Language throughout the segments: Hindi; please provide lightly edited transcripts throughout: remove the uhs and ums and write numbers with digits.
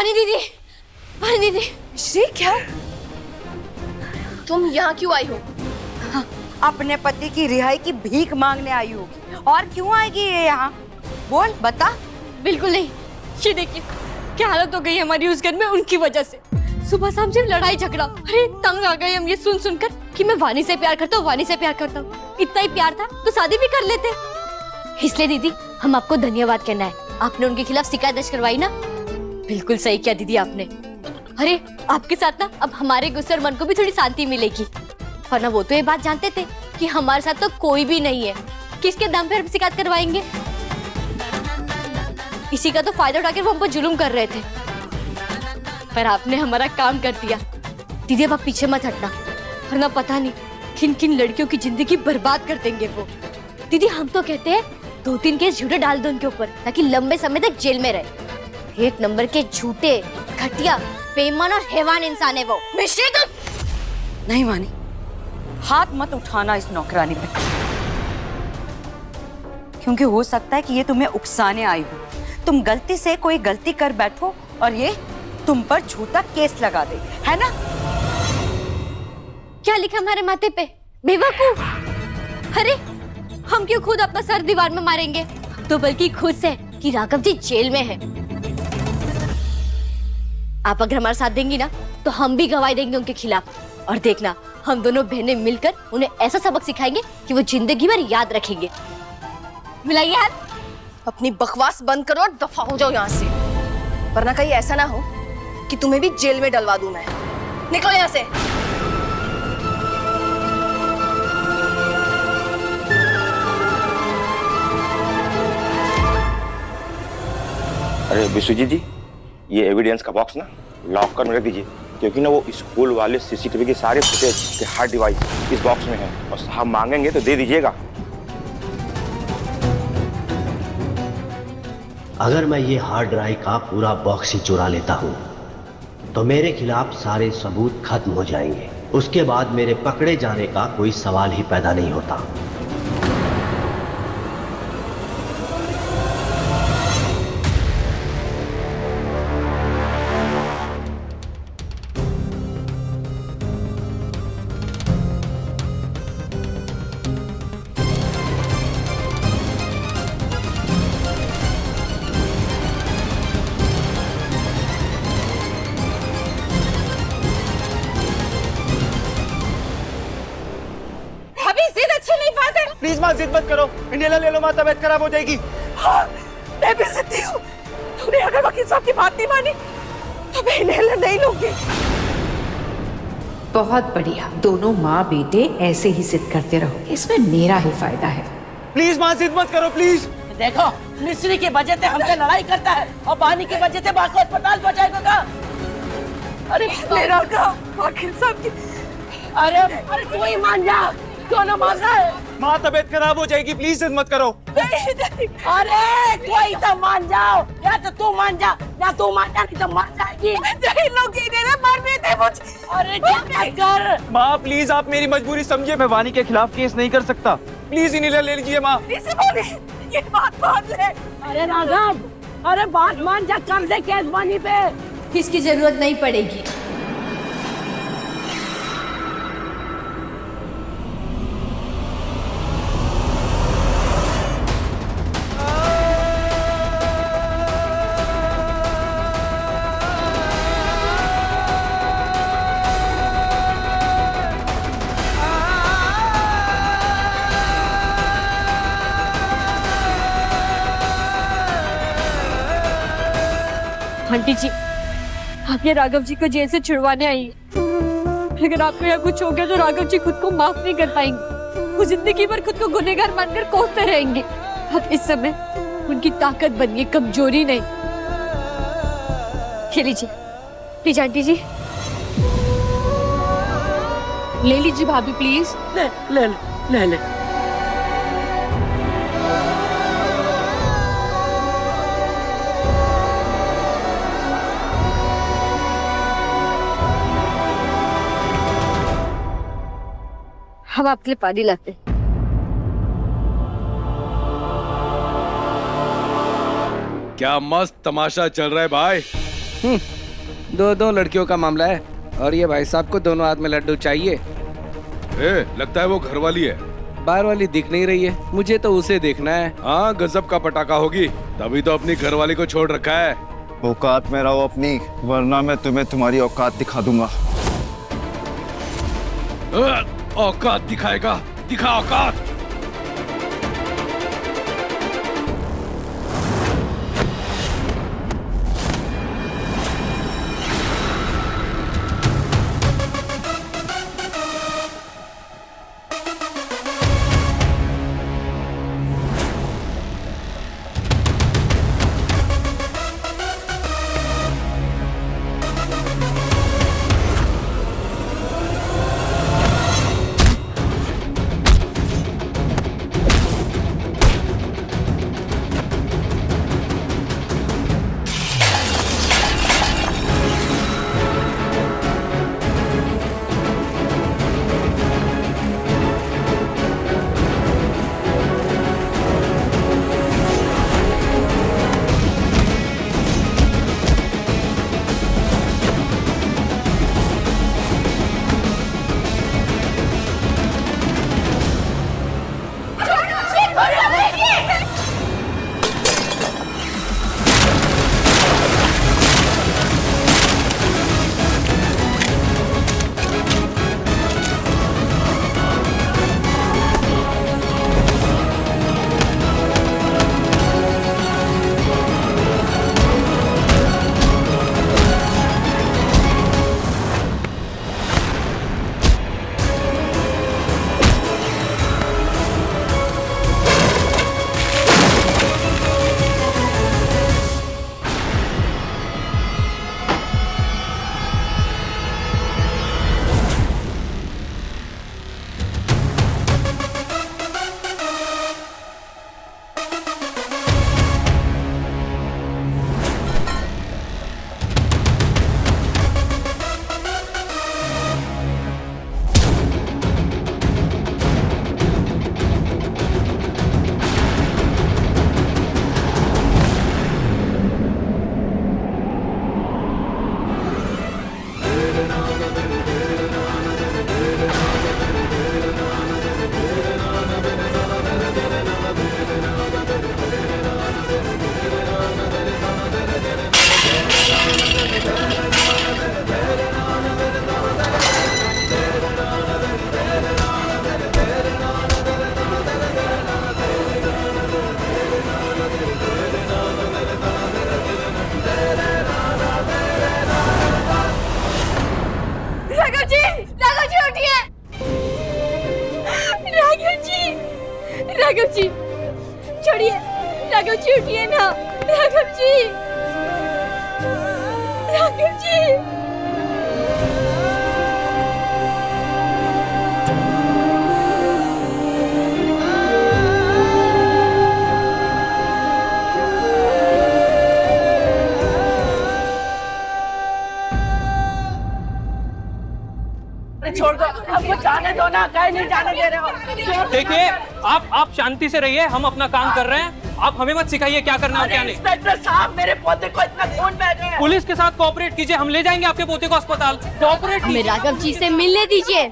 वानी दीदी, वानी दीदी। श्री, क्या तुम यहाँ क्यों आई हो? हाँ, अपने पति की रिहाई की भीख मांगने आई होगी। और क्यों आएगी ये यहाँ? बोल बता। बिल्कुल नहीं, ये देखिए क्या हालत हो गई हमारी उस घर में उनकी वजह से। सुबह शाम सिर्फ लड़ाई झगड़ा। अरे तंग आ गए हम ये सुन सुनकर कि मैं वानी से प्यार करता हूँ, वानी से प्यार करता हूँ। इतना ही प्यार था तो शादी भी कर लेते। इसलिए दीदी हम आपको धन्यवाद कहना है, आपने उनके खिलाफ शिकायत दर्ज करवाई ना। बिल्कुल सही किया दीदी आपने। अरे आपके साथ ना अब हमारे गुस्से और मन को भी थोड़ी शांति मिलेगी, वरना वो तो ये बात जानते थे कि हमारे साथ तो कोई भी नहीं है, किसके दम पे हम शिकायत करवाएंगे। इसी का तो फायदा उठाकर वो हम पर जुल्म कर रहे थे, पर आपने हमारा काम कर दिया। दीदी अब आप पीछे मत हटना, वरना पता नहीं किन किन लड़कियों की जिंदगी बर्बाद कर देंगे वो। दीदी हम तो कहते हैं 2-3 केस झूठे डाल दो उनके ऊपर, ताकि लंबे समय तक जेल में रहे। 1 नंबर के झूठे, घटिया, बेईमान और हैवान इंसान है वो। मिश्री तुम नहीं वानी, हाथ मत उठाना इस नौकरानी पे, क्योंकि हो सकता है कि ये तुम्हें उकसाने आई हो। तुम गलती से कोई गलती कर बैठो और ये तुम पर झूठा केस लगा दे, है ना? क्या लिखा हमारे माथे पे? बेवकूफ। अरे हम क्यों खुद अपना सर दीवार में मारेंगे, तो बल्कि खुद से कि राघव जी जेल में है। आप अगर हमारा साथ देंगी ना तो हम भी गवाही देंगे उनके खिलाफ, और देखना हम दोनों बहनें मिलकर उन्हें ऐसा सबक सिखाएंगे कि वो जिंदगी भर याद रखेंगे। मिलाइए हाथ। अपनी बकवास बंद करो और दफा हो जाओ यहाँ से, वरना कहीं ऐसा ना हो कि तुम्हें भी जेल में डलवा दूं मैं। निकलो यहाँ से। अरे विश्वजीत जी, ये एविडेंस का बॉक्स ना लॉक कर में रख दीजिए, क्योंकि ना वो स्कूल वाले सीसीटीवी के सारे फुटेज के हार्ड डिवाइस इस बॉक्स में है, और साहब मांगेंगे तो दे दीजिएगा। अगर मैं ये हार्ड ड्राइव का पूरा बॉक्स ही चुरा लेता हूँ तो मेरे खिलाफ सारे सबूत खत्म हो जाएंगे। उसके बाद मेरे पकड़े जाने का कोई सवाल ही पैदा नहीं होता। प्लीज माँ जिद मत करो, इंहेलर ले लो माँ, तबीयत खराब हो जाएगी। हाँ, मैं भी जिद्दी हूँ। तूने अगर वकील साहब की बात नहीं मानी तो मैं इंहेलर नहीं लूंगी। बहुत बढ़िया, दोनों माँ बेटे ऐसे ही जिद करते रहो, इसमें मेरा ही फायदा है। प्लीज माँ जिद मत करो, प्लीज। देखो मिस्री की वजह से हमसे लड़ाई करता है और पानी की वजह से माँ को अस्पताल पहुँचाएगा। अरे मेरा काम वकील साहब की। अरे तू ही मान जा, क्यों ना मान रहा है? माँ तबीयत खराब हो जाएगी, प्लीज जिद मत करो। अरे कोई तो मान जाओ, या तो तू मान जा, या तू मान जा, नहीं तो मान जाएगी। नहीं लोग इन्हें मारने दे मुझे। अरे कर माँ प्लीज, आप मेरी मजबूरी समझिए, मैं वानी के खिलाफ केस नहीं कर सकता। प्लीज इंहेलर ले लीजिए माँ। इसे बोले ये बात मान ले। अरे राघव, अरे बात मान जा, कर दे केस वानी पे। किसकी जरूरत नहीं पड़ेगी। आंटी जी, आप ये राघव जी को जेल से छुड़वाने आई हैं। अगर आपको यहाँ कुछ हो गया तो राघव जी खुद को माफ नहीं कर पाएंगे। वो जिंदगी भर खुद को गुनहगार मानकर कोसते रहेंगे। अब इस समय उनकी ताकत बनिए, कमजोरी नहीं। ये लीजिए, प्लीज आंटी जी। ले लीजिए भाभी प्लीज। ले ले ले ले। हम आपके लिए पानी लाते हैं। क्या मस्त तमाशा चल रहा है भाई। दो लड़कियों का मामला है और ये भाई साहब को दोनों हाथ में लड्डू चाहिए। लगता है वो घर वाली है। बाहर वाली दिख नहीं रही है, मुझे तो उसे देखना है। हाँ, गजब का पटाखा होगी, तभी तो अपनी घर वाली को छोड़ रखा है। औकात में रहो अपनी, वरना मैं तुम्हें तुम्हारी औकात दिखा दूंगा। औकात दिखाएगा? दिखा औकात। राघव जी छोड़िए, राघव जी उठिए ना, राघव जी, राघव जी। छोड़ दो, हमको जाने दो ना, कहीं नहीं जाने दे रहे हो। देखिए आप शांति से रहिए, हम अपना काम कर रहे हैं, आप हमें मत सिखाइए क्या करना है क्या नहीं। इंस्पेक्टर साहब, मेरे पोते को इतना खून बह गया है। पुलिस के साथ कोऑपरेट कीजिए, हम ले जाएंगे आपके पोते को अस्पताल। कोऑपरेट हमें राघव जी से मिलने दीजिए।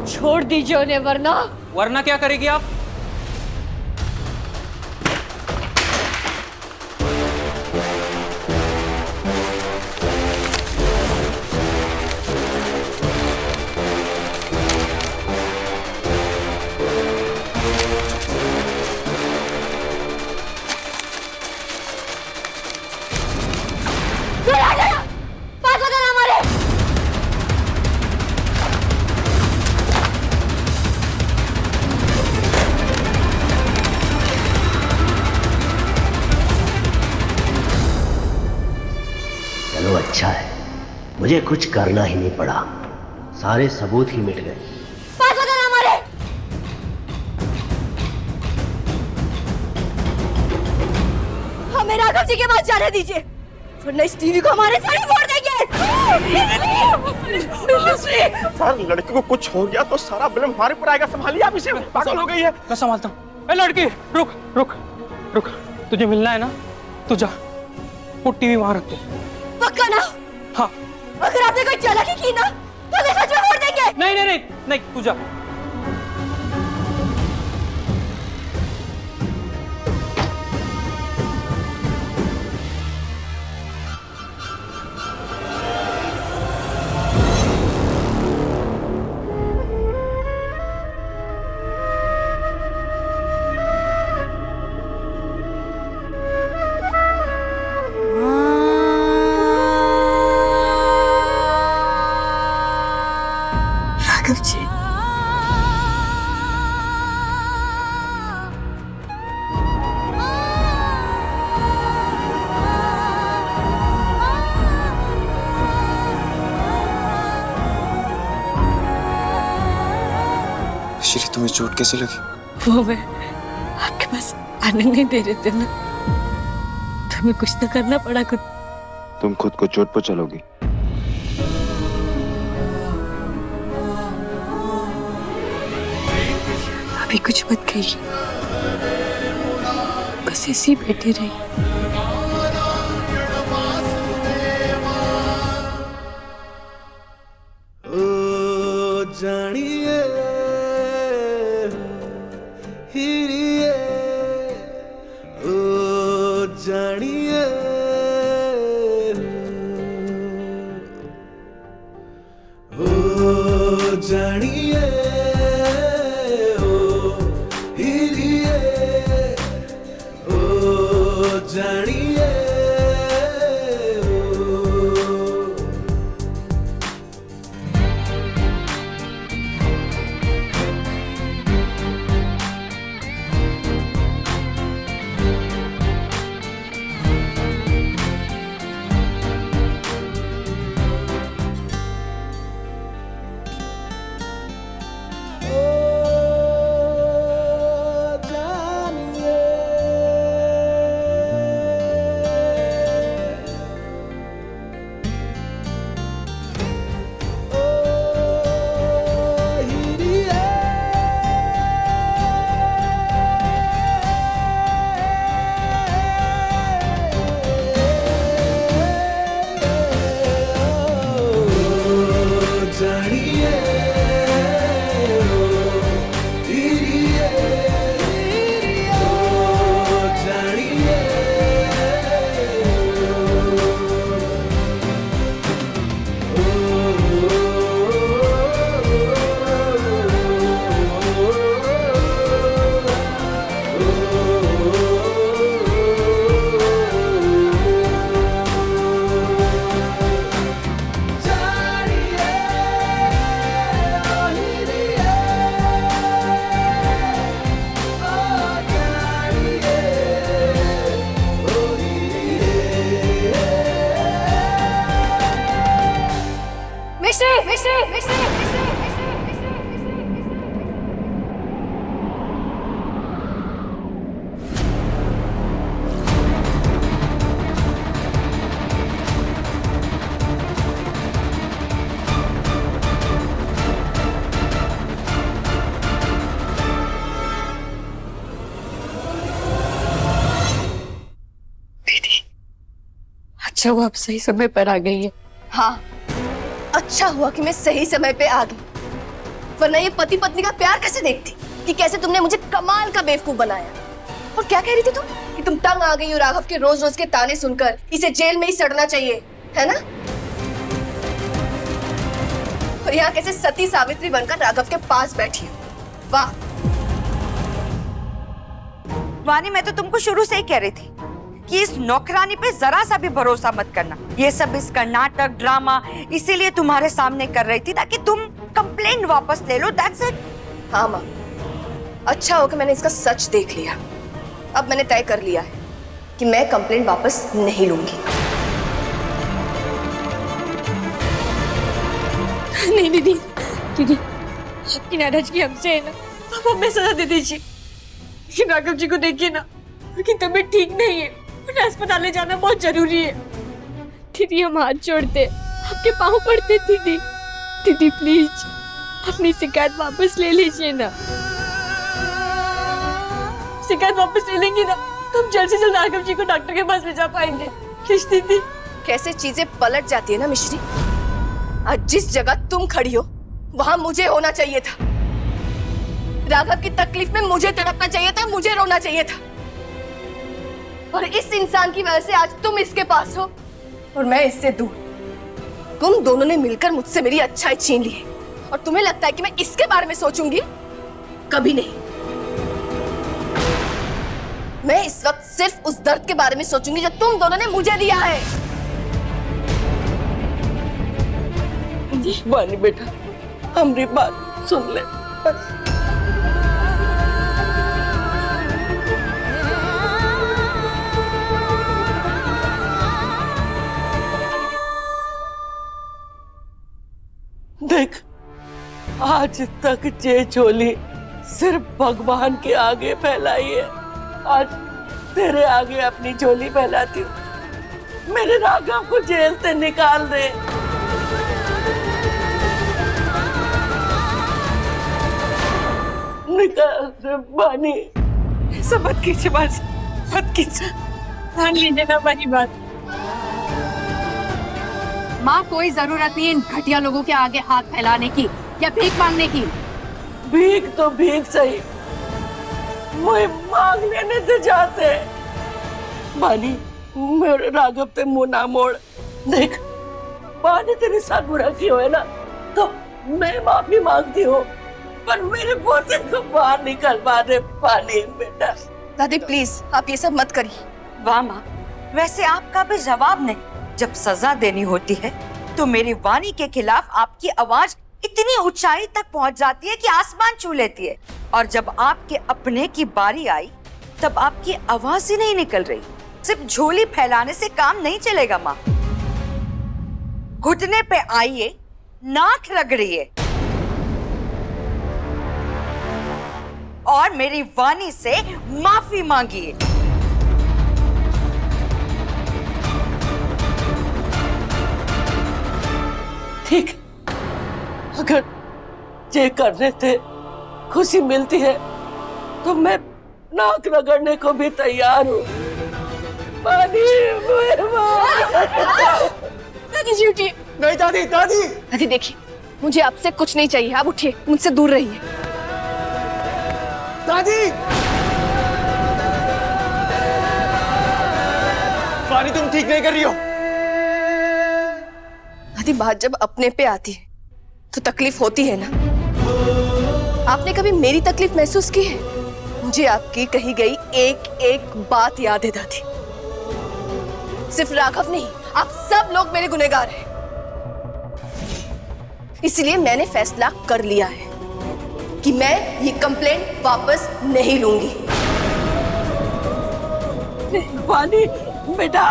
छोड़ दीजिए उन्हें, वरना क्या करेगी आप? चलो अच्छा है, मुझे कुछ करना ही नहीं पड़ा, सारे सबूत ही मिट गए। हमें राघव जी के पास जाने दीजिए, वरना इस टीवी को हमारे सारे फोड़ देंगे। सर, लड़की को कुछ हो गया तो सारा ब्लेम हमारे पर आएगा, संभालिए आप इसे, पागल हो गई है। मैं संभालता हूँ। लड़की रुक रुक रुक, तुझे मिलना है ना तो जा, वो टीवी वहां रख दे। पक्का ना? हाँ। अगर आपने कोई चालाकी की ना तो हमें सच में फोड़ देंगे। नहीं नहीं नहीं नहीं, तू जा। राघव जी, श्री, तुम्हें चोट कैसे लगी? वो मैं आपके पास आने नहीं दे रहे थे ना, तो हमें कुछ तो करना पड़ा खुद। तुम खुद को चोट पर चलोगी? अभी कुछ मत कहिए, बस ऐसे ही बैठे रहिए। जानिए हिरिए ओ जानिए ओ जानिए ओ हिरिए ओ जानिए अच्छा हुआ आप सही समय पर आ गई है। हाँ, अच्छा हुआ कि मैं सही समय पे आ गई, वरना ये पति पत्नी का प्यार कैसे देखती कि कैसे तुमने मुझे कमाल का बेवकूफ बनाया। और क्या कह रही थी तुम कि तुम तंग आ गई हो राघव के रोज रोज के ताने सुनकर, इसे जेल में ही सड़ना चाहिए, है ना? और यहाँ कैसे सती सावित्री बनकर राघव के पास बैठी हो। वाह वानी, मैं तो तुमको शुरू से ही कह रही थी कि इस नौकरानी पे जरा सा भी भरोसा मत करना। ये सब इसका नाटक ड्रामा इसीलिए तुम्हारे सामने कर रही थी ताकि तुम कंप्लेंट वापस ले लो, दैट्स इट। हाँ माँ, अच्छा हो कि मैंने इसका सच देख लिया। अब मैंने तय कर लिया है कि मैं कंप्लेंट वापस नहीं लूंगी। नहीं दीदी, दीदी आपकी नाराजगी हमसे है ना, आप हमें सजा दे दीजिए। लेकिन राघव जी को देखिए ना, उनकी तबीयत ठीक नहीं है, उन्हें अस्पताल ले जाना बहुत जरूरी है। दीदी हम हाथ जोड़ते, आपके पाँव पड़ते दीदी। दीदी प्लीज अपनी शिकायत वापस ले लीजिए ना। शिकायत वापस ले लेंगी ना तो हम जल्द से जल्द राघव जी को डॉक्टर के पास ले जा पाएंगे। प्लीज दीदी। कैसे चीजें पलट जाती है ना मिश्री। आज जिस जगह तुम खड़ी हो वहां मुझे होना चाहिए था। राघव की तकलीफ में मुझे तड़पना चाहिए था, मुझे रोना चाहिए था। और इस इंसान की वजह से आज तुम इसके पास हो और मैं इससे दूर। तुम दोनों ने मिलकर मुझसे मेरी अच्छाई छीन ली है और तुम्हें लगता है कि मैं इसके बारे में सोचूंगी? कभी नहीं। मैं इस वक्त सिर्फ उस दर्द के बारे में सोचूंगी जो तुम दोनों ने मुझे दिया है। वानी बेटा, हमारी बात सुन ले। देख, आज तक ये झोली सिर्फ भगवान के आगे फैलाई है, आज तेरे आगे अपनी झोली फैलाती हूँ। मेरे राघव को जेल से निकाल दे। निकाल दे वानी। ऐसा मत कीजिए बस, मत कीजिए। ध्यान लीजिए ना मेरी बात। माँ, कोई जरूरत नहीं इन घटिया लोगों के आगे हाथ फैलाने की या भीख मांगने की। भीख तो भीख सही, मुझे मांग लेने से जाते। बानी, मेरे राघव पे मुंह ना मोड़। देख, माँ ने तेरे साथ बुरा किया है ना, तो मैं माफी मांगती हूँ, पर मेरे पोते को बाहर निकलवा दे पानी बेटा। दादी प्लीज आप ये सब मत करिए। वाह माँ, वैसे आपका भी जवाब नहीं। जब सजा देनी होती है तो मेरी वानी के खिलाफ आपकी आवाज इतनी ऊंचाई तक पहुंच जाती है कि आसमान छू लेती है, और जब आपके अपने की बारी आई तब आपकी आवाज ही नहीं निकल रही। सिर्फ झोली फैलाने से काम नहीं चलेगा माँ। घुटने पे आइए, नाक रगड़िए और मेरी वानी से माफी मांगिए। ठीक, अगर ये करने से खुशी मिलती है तो मैं नाक रगड़ने को भी तैयार हूँ। दादी जी उठिए। नहीं दादी, दादी। दादी देखिए, मुझे आपसे कुछ नहीं चाहिए, आप उठिए, मुझसे दूर रहिए। दादी, वानी तुम ठीक नहीं कर रही हो। दादी बात जब अपने पे आती है तो तकलीफ होती है ना। आपने कभी मेरी तकलीफ महसूस की है? मुझे आपकी कही गई एक एक बात याद है दादी। सिर्फ राघव नहीं, आप सब लोग मेरे गुनहगार हैं। इसलिए मैंने फैसला कर लिया है कि मैं ये कंप्लेंट वापस नहीं लूंगी। वानी बेटा,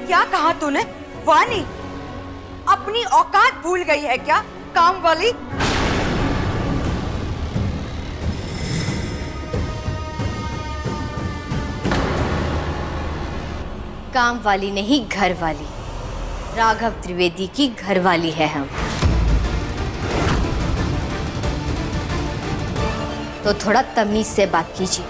क्या कहा तूने? वानी, अपनी औकात भूल गई है क्या काम वाली? काम वाली नहीं, घर वाली। राघव त्रिवेदी की घर वाली है हम। तो थोड़ा तमीज से बात कीजिए।